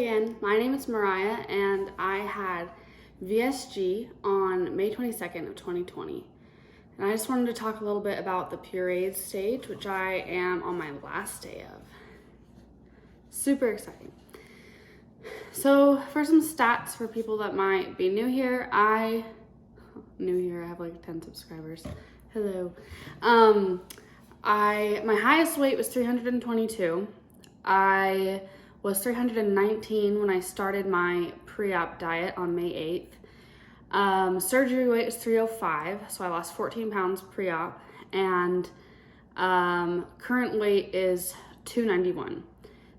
again. My name is Mariah and I had VSG on May 22nd of 2020. And I just wanted to talk a little bit about the Puréed stage, which I am on my last day of. Super exciting. So for some stats for people that might be new here, I have like 10 subscribers. Hello. My highest weight was 322. I was 319 when I started my pre-op diet on May 8th. Surgery weight was 305, so I lost 14 pounds pre-op, and current weight is 291.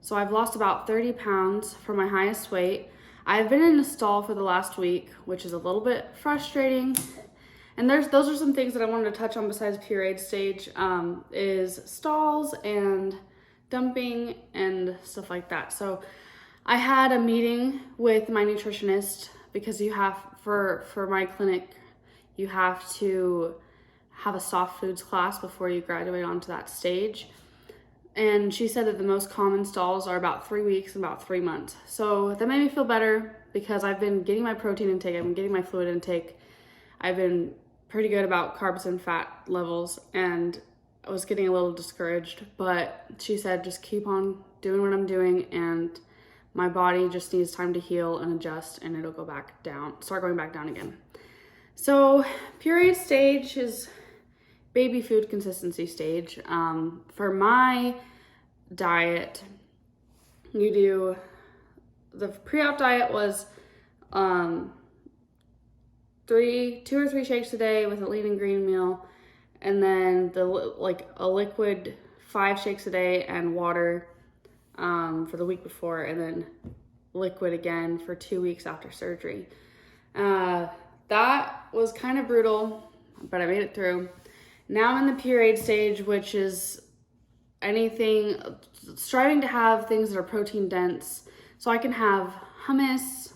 So I've lost about 30 pounds from my highest weight. I've been in a stall for the last week, which is a little bit frustrating. And those are some things that I wanted to touch on besides Puréed stage, is stalls and dumping and stuff like that. So I had a meeting with my nutritionist because you have, for my clinic, you have to have a soft foods class before you graduate onto that stage. And she said that the most common stalls are about 3 weeks and about 3 months. So that made me feel better because I've been getting my protein intake, I've been getting my fluid intake, I've been pretty good about carbs and fat levels, and I was getting a little discouraged, but she said just keep on doing what I'm doing, and my body just needs time to heal and adjust, and it'll go back down, start going back down again. So Puréed stage is baby food consistency stage. For my diet, you do, the pre-op diet was 2 or 3 shakes a day with a lean and green meal, and then a liquid 5 shakes a day and water for the week before, and then liquid again for 2 weeks after surgery. That was kind of brutal, but I made it through. Now I'm in the Puréed stage, which is striving to have things that are protein dense. So I can have hummus,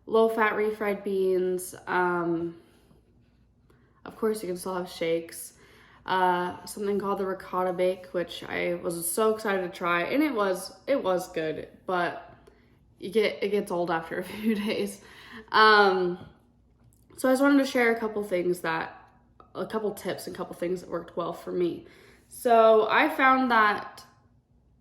low-fat refried beans. Of course, you can still have shakes. Something called the ricotta bake, which I was so excited to try, and it was good, but it gets old after a few days. So I just wanted to share a couple tips and a couple things that worked well for me. So I found that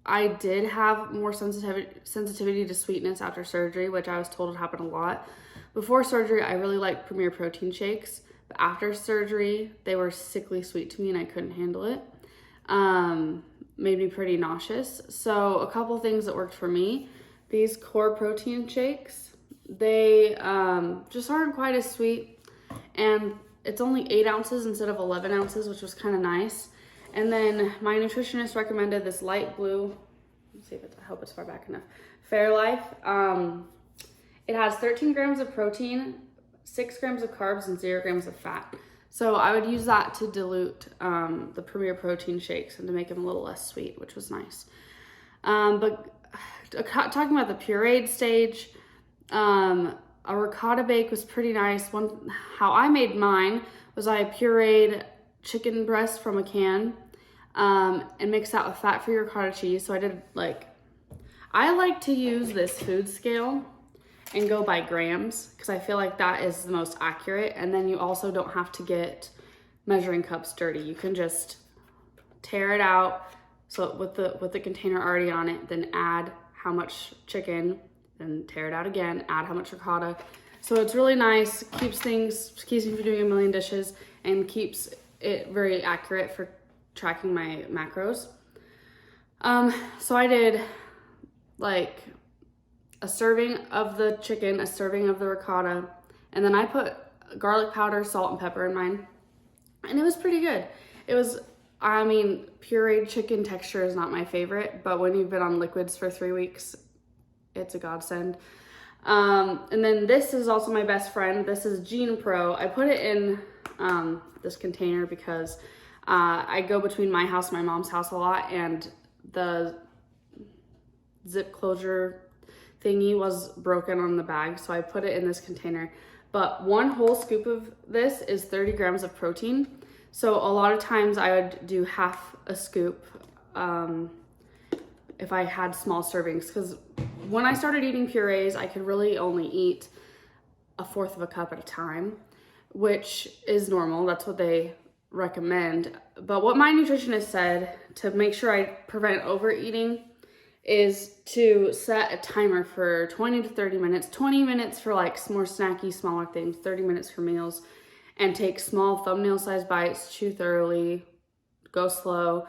I did have more sensitivity to sweetness after surgery, which I was told would happen a lot. Before surgery, I really liked Premier protein shakes, but after surgery, they were sickly sweet to me and I couldn't handle it. Made me pretty nauseous. So a couple things that worked for me, these core protein shakes, they just aren't quite as sweet, and it's only 8 ounces instead of 11 ounces, which was kind of nice. And then my nutritionist recommended this light blue, let's see if I hope it's far back enough, Fairlife. It has 13 grams of protein, 6 grams of carbs, and 0 grams of fat. So I would use that to dilute the Premier protein shakes and to make them a little less sweet, which was nice. But talking about the Puréed stage, a ricotta bake was pretty nice. How I made mine was I pureed chicken breast from a can and mixed that with fat-free ricotta cheese. So I like to use this food scale and go by grams because I feel like that is the most accurate, and then you also don't have to get measuring cups dirty. You can just tear it out, so with the container already on it, then add how much chicken, then tear it out again, add how much ricotta. So it's really nice, keeps me from doing a million dishes, and keeps it very accurate for tracking my macros. So I did like a serving of the chicken, a serving of the ricotta, and then I put garlic powder, salt, and pepper in mine, and it was pretty good. Pureed chicken texture is not my favorite, but when you've been on liquids for 3 weeks, it's a godsend. And then this is also my best friend. This is Gene Pro. I put it in this container because I go between my house and my mom's house a lot, and the zip closure thingy was broken on the bag, so I put it in this container. But 1 whole scoop of this is 30 grams of protein. So a lot of times I would do half a scoop if I had small servings, because when I started eating purees, I could really only eat a fourth of a cup at a time, which is normal. That's what they recommend. But what my nutritionist said to make sure I prevent overeating is to set a timer for 20 to 30 minutes, 20 minutes for like more snacky, smaller things, 30 minutes for meals, and take small thumbnail sized bites, chew thoroughly, go slow.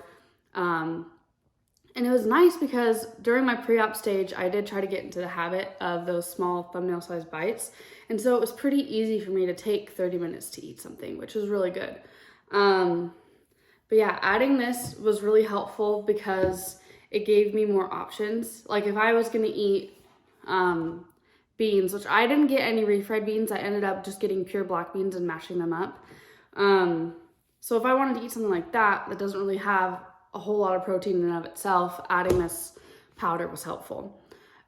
And it was nice because during my pre-op stage, I did try to get into the habit of those small thumbnail sized bites. And so it was pretty easy for me to take 30 minutes to eat something, which was really good. But yeah, adding this was really helpful because it gave me more options. Like if I was gonna eat beans, which I didn't get any refried beans, I ended up just getting pure black beans and mashing them up. So if I wanted to eat something like that, that doesn't really have a whole lot of protein in and of itself, adding this powder was helpful.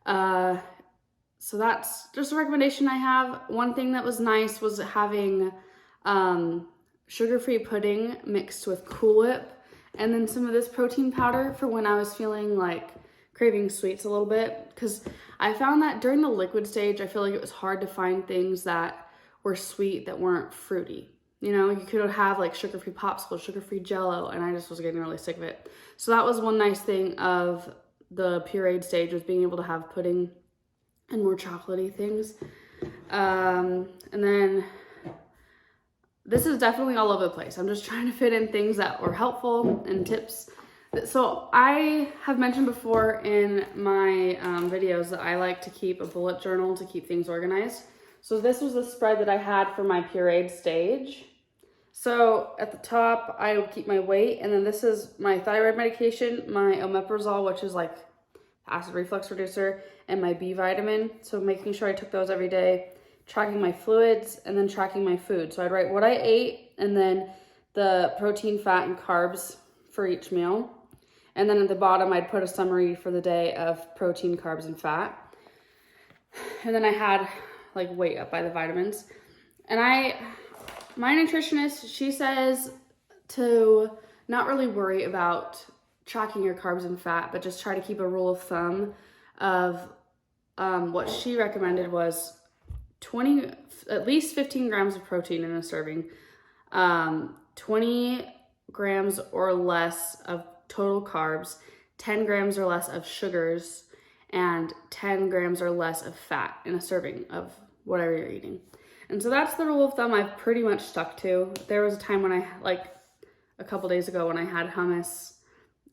So that's just a recommendation I have. One thing that was nice was having sugar-free pudding mixed with Cool Whip, and then some of this protein powder for when I was feeling like craving sweets a little bit, because I found that during the liquid stage, I feel like it was hard to find things that were sweet that weren't fruity. You know, you could have like sugar-free popsicle, sugar-free Jello, and I just was getting really sick of it. So that was one nice thing of the pureed stage, was being able to have pudding and more chocolatey things. And then this is definitely all over the place. I'm just trying to fit in things that were helpful and tips. So I have mentioned before in my videos that I like to keep a bullet journal to keep things organized. So this was the spread that I had for my pureed stage. So at the top, I would keep my weight, and then this is my thyroid medication, my omeprazole, which is like acid reflux reducer, and my B vitamin. So making sure I took those every day, tracking my fluids, and then tracking my food. So I'd write what I ate, and then the protein, fat, and carbs for each meal. And then at the bottom, I'd put a summary for the day of protein, carbs, and fat. And then I had like weight up by the vitamins. And my nutritionist, she says to not really worry about tracking your carbs and fat, but just try to keep a rule of thumb of what she recommended was at least 15 grams of protein in a serving, 20 grams or less of total carbs, 10 grams or less of sugars, and 10 grams or less of fat in a serving of whatever you're eating. And so that's the rule of thumb I've pretty much stuck to. There was a time when like a couple days ago when I had hummus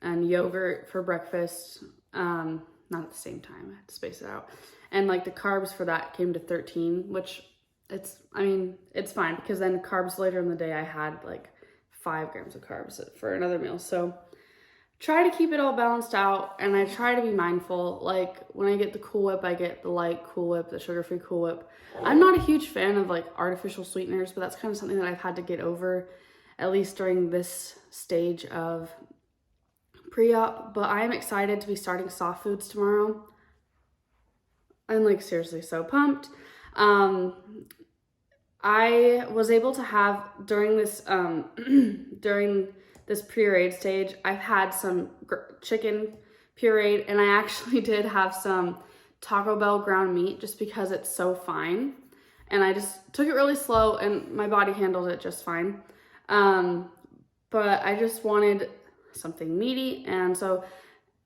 and yogurt for breakfast, not at the same time, I had to space it out. And like the carbs for that came to 13, which it's fine, because then carbs later in the day, I had like 5 grams of carbs for another meal. So try to keep it all balanced out, and I try to be mindful. Like when I get the Cool Whip, I get the light Cool Whip, the sugar-free Cool Whip. I'm not a huge fan of like artificial sweeteners, but that's kind of something that I've had to get over, at least during this stage of pre-op. But I am excited to be starting soft foods tomorrow. I'm like seriously so pumped. I was able to have during this pureed stage, I've had some chicken pureed, and I actually did have some Taco Bell ground meat just because it's so fine, and I just took it really slow and my body handled it just fine. But I just wanted something meaty, and so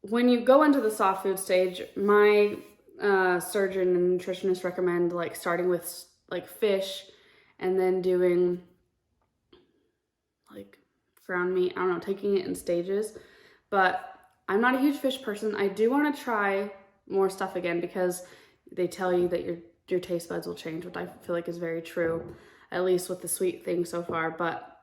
when you go into the soft food stage, my surgeon and nutritionist recommend like starting with like fish, and then doing like ground meat. I don't know, taking it in stages. But I'm not a huge fish person. I do want to try more stuff again because they tell you that your taste buds will change, which I feel like is very true, at least with the sweet thing so far. But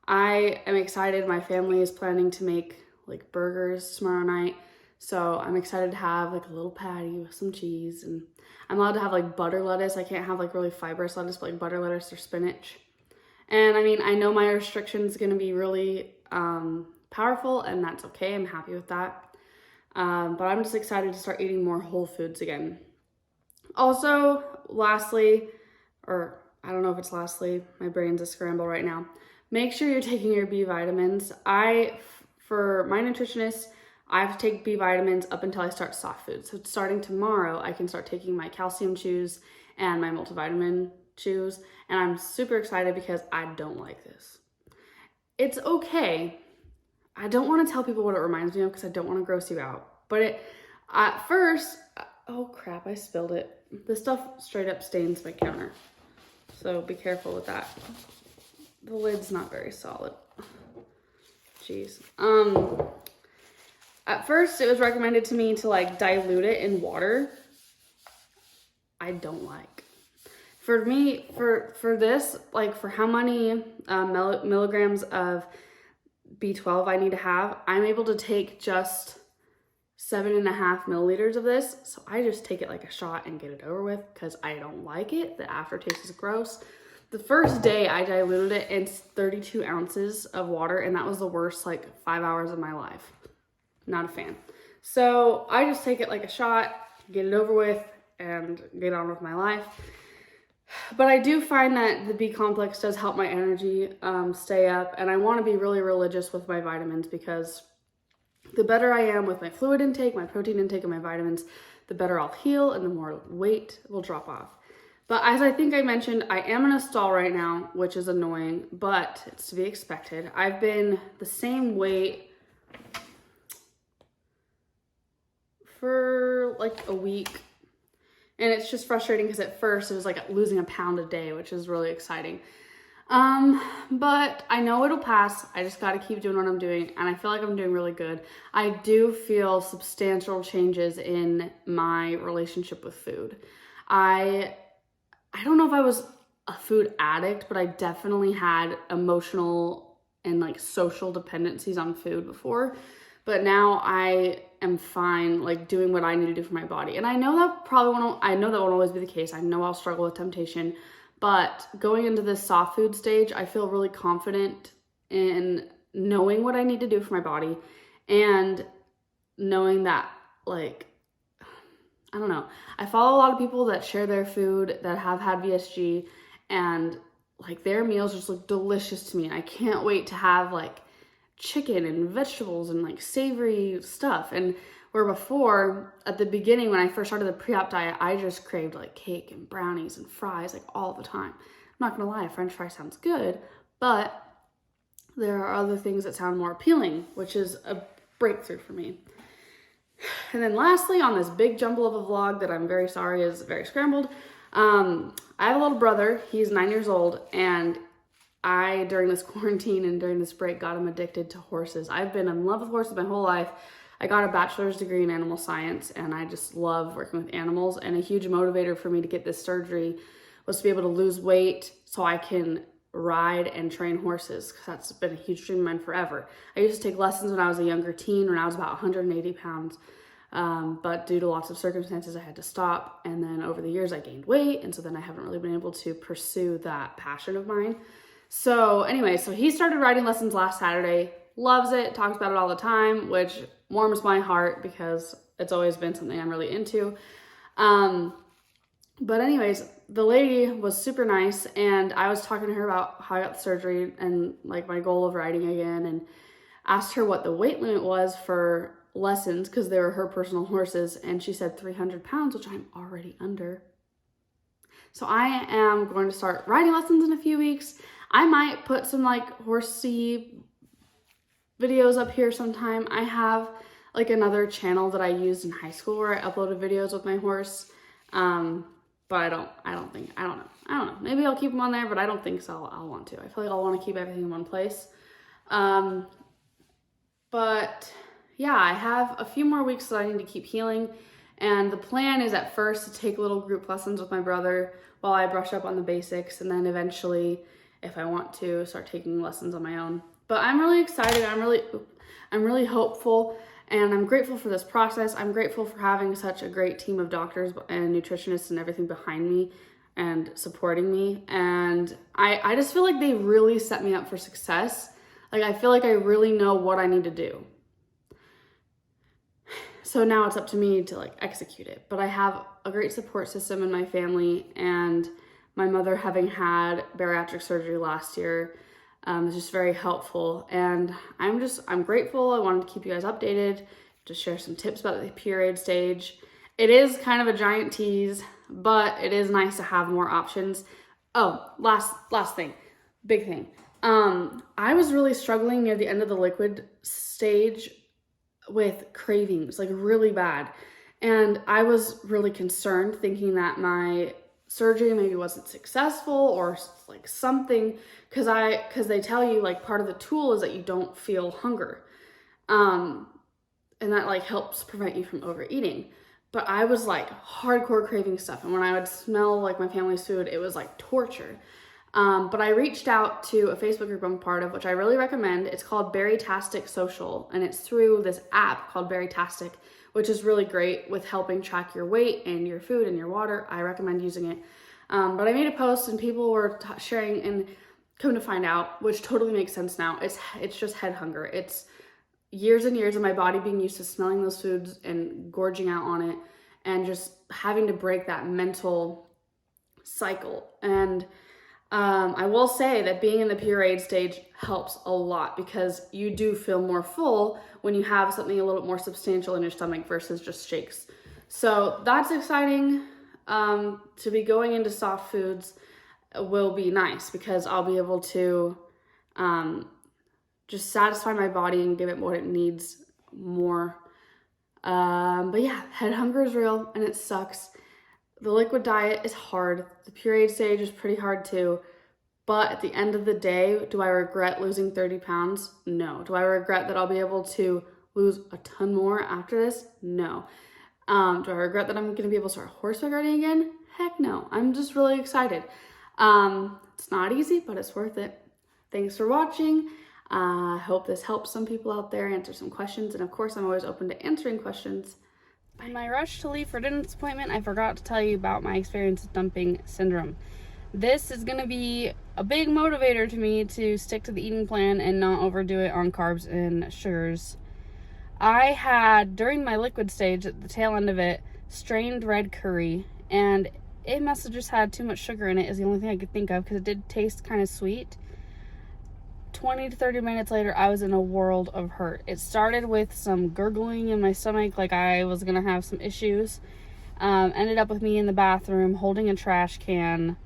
I am excited. My family is planning to make like burgers tomorrow night. So I'm excited to have like a little patty with some cheese, and I'm allowed to have like butter lettuce. I can't have like really fibrous lettuce, but like butter lettuce or spinach. And I mean, I know my restriction is going to be really powerful, and that's okay. I'm happy with that. But I'm just excited to start eating more whole foods again. Also, lastly, or I don't know if it's lastly, my brain's a scramble right now. Make sure you're taking your B vitamins. For my nutritionist, I have to take B vitamins up until I start soft food. So starting tomorrow, I can start taking my calcium chews and my multivitamin chews. And I'm super excited because I don't like this. It's okay. I don't want to tell people what it reminds me of because I don't want to gross you out. But at first, oh crap, I spilled it. This stuff straight up stains my counter. So be careful with that. The lid's not very solid. Jeez. At first it was recommended to me to like dilute it in water. I don't like. For me, for this, like for how many milligrams of B12 I need to have, I'm able to take just 7.5 milliliters of this. So I just take it like a shot and get it over with because I don't like it. The aftertaste is gross. The first day I diluted it in 32 ounces of water, and that was the worst like 5 hours of my life. Not a fan. So I just take it like a shot, get it over with, and get on with my life. But I do find that the B complex does help my energy stay up, and I want to be really religious with my vitamins because the better I am with my fluid intake, my protein intake, and my vitamins, the better I'll heal and the more weight will drop off. But as I think I mentioned, I am in a stall right now, which is annoying, but it's to be expected. I've been the same weight for like a week. And it's just frustrating because at first it was like losing a pound a day, which is really exciting. But I know it'll pass. I just got to keep doing what I'm doing. And I feel like I'm doing really good. I do feel substantial changes in my relationship with food. I don't know if I was a food addict, but I definitely had emotional and like social dependencies on food before. But now I am fine, like doing what I need to do for my body. And I know that won't always be the case. I know I'll struggle with temptation, but going into this soft food stage, I feel really confident in knowing what I need to do for my body and knowing that, like, I don't know. I follow a lot of people that share their food that have had VSG, and like their meals just look delicious to me. I can't wait to have like chicken and vegetables and like savory stuff. And where before, at the beginning when I first started the pre-op diet, I just craved like cake and brownies and fries like all the time. I'm not gonna lie, a French fry sounds good, but there are other things that sound more appealing, which is a breakthrough for me. And then lastly, on this big jumble of a vlog that I'm very sorry is very scrambled, I have a little brother. He's 9 years old, and I, during this quarantine and during this break, got him addicted to horses. I've been in love with horses my whole life. I got a bachelor's degree in animal science, and I just love working with animals. And a huge motivator for me to get this surgery was to be able to lose weight so I can ride and train horses, because that's been a huge dream of mine forever. I used to take lessons when I was a younger teen, when I was about 180 pounds. But due to lots of circumstances, I had to stop. And then over the years, I gained weight. And so then I haven't really been able to pursue that passion of mine. So anyway, so he started riding lessons last Saturday, loves it, talks about it all the time, which warms my heart because it's always been something I'm really into. But anyways, the lady was super nice, and I was talking to her about how I got the surgery and like my goal of riding again, and asked her what the weight limit was for lessons because they were her personal horses, and she said 300 pounds, which I'm already under. So I am going to start riding lessons in a few weeks. I might put some like horsey videos up here sometime. I have like another channel that I used in high school where I uploaded videos with my horse. But I don't know. Maybe I'll keep them on there, but I don't think so. I'll want to. I feel like I'll want to keep everything in one place. But yeah, I have a few more weeks that I need to keep healing. And the plan is at first to take little group lessons with my brother while I brush up on the basics, and then eventually, if I want to, start taking lessons on my own. But I'm really excited. I'm really hopeful, and I'm grateful for this process. I'm grateful for having such a great team of doctors and nutritionists and everything behind me and supporting me. And I just feel like they really set me up for success. Like I feel like I really know what I need to do. So now it's up to me to like execute it. But I have a great support system in my family, and my mother, having had bariatric surgery last year, is just very helpful. And I'm grateful. I wanted to keep you guys updated, just share some tips about the Puréed stage. It is kind of a giant tease, but it is nice to have more options. Oh, last thing, big thing. I was really struggling near the end of the liquid stage with cravings, like really bad. And I was really concerned, thinking that my surgery maybe wasn't successful or like something, because they tell you like part of the tool is that you don't feel hunger. And that like helps prevent you from overeating. But I was like hardcore craving stuff. And when I would smell like my family's food, it was like torture. But I reached out to a Facebook group I'm part of, which I really recommend. It's called Berrytastic Social, and it's through this app called Berrytastic, which is really great with helping track your weight and your food and your water. I recommend using it. But I made a post and people were sharing, and come to find out, which totally makes sense now, it's just head hunger. It's years and years of my body being used to smelling those foods and gorging out on it, and just having to break that mental cycle. And I will say that being in the Puréed stage helps a lot, because you do feel more full when you have something a little bit more substantial in your stomach versus just shakes. So that's exciting. To be going into soft foods will be nice, because I'll be able to just satisfy my body and give it what it needs more. But yeah, head hunger is real and it sucks. The liquid diet is hard. The Puréed stage is pretty hard too. But at the end of the day, do I regret losing 30 pounds? No. Do I regret that I'll be able to lose a ton more after this? No. Do I regret that I'm going to be able to start horseback riding again? Heck no. I'm just really excited. It's not easy, but it's worth it. Thanks for watching. I hope this helps some people out there answer some questions. And of course, I'm always open to answering questions. In my rush to leave for dentist appointment, I forgot to tell you about my experience with dumping syndrome. This is going to be a big motivator to me to stick to the eating plan and not overdo it on carbs and sugars. I had, during my liquid stage, at the tail end of it, strained red curry, and it must have just had too much sugar in it, is the only thing I could think of, because it did taste kind of sweet. 20 to 30 minutes later, I was in a world of hurt. It started with some gurgling in my stomach, like I was gonna have some issues. Ended up with me in the bathroom holding a trash can,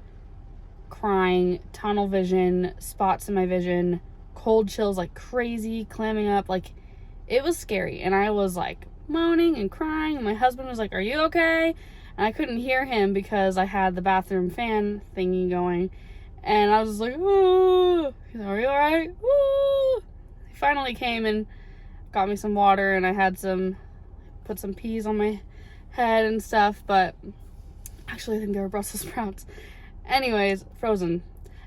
crying, tunnel vision, spots in my vision, cold chills like crazy, clamming up. Like, it was scary, and I was like moaning and crying, and my husband was like, "Are you okay?" And I couldn't hear him because I had the bathroom fan thingy going. And I was just like, "Ooh." He's like, "Are you alright?" Ooh. He finally came and got me some water, and I had put some peas on my head and stuff, but actually I think they were Brussels sprouts. Anyways, frozen.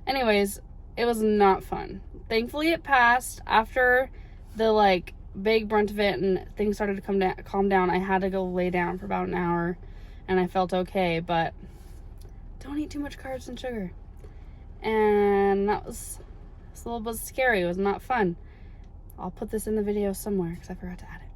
Anyways, it was not fun. Thankfully it passed. After the like big brunt of it and things started to calm down, I had to go lay down for about an hour, and I felt okay, but don't eat too much carbs and sugar. And that was a little bit scary. It was not fun. I'll put this in the video somewhere because I forgot to add it.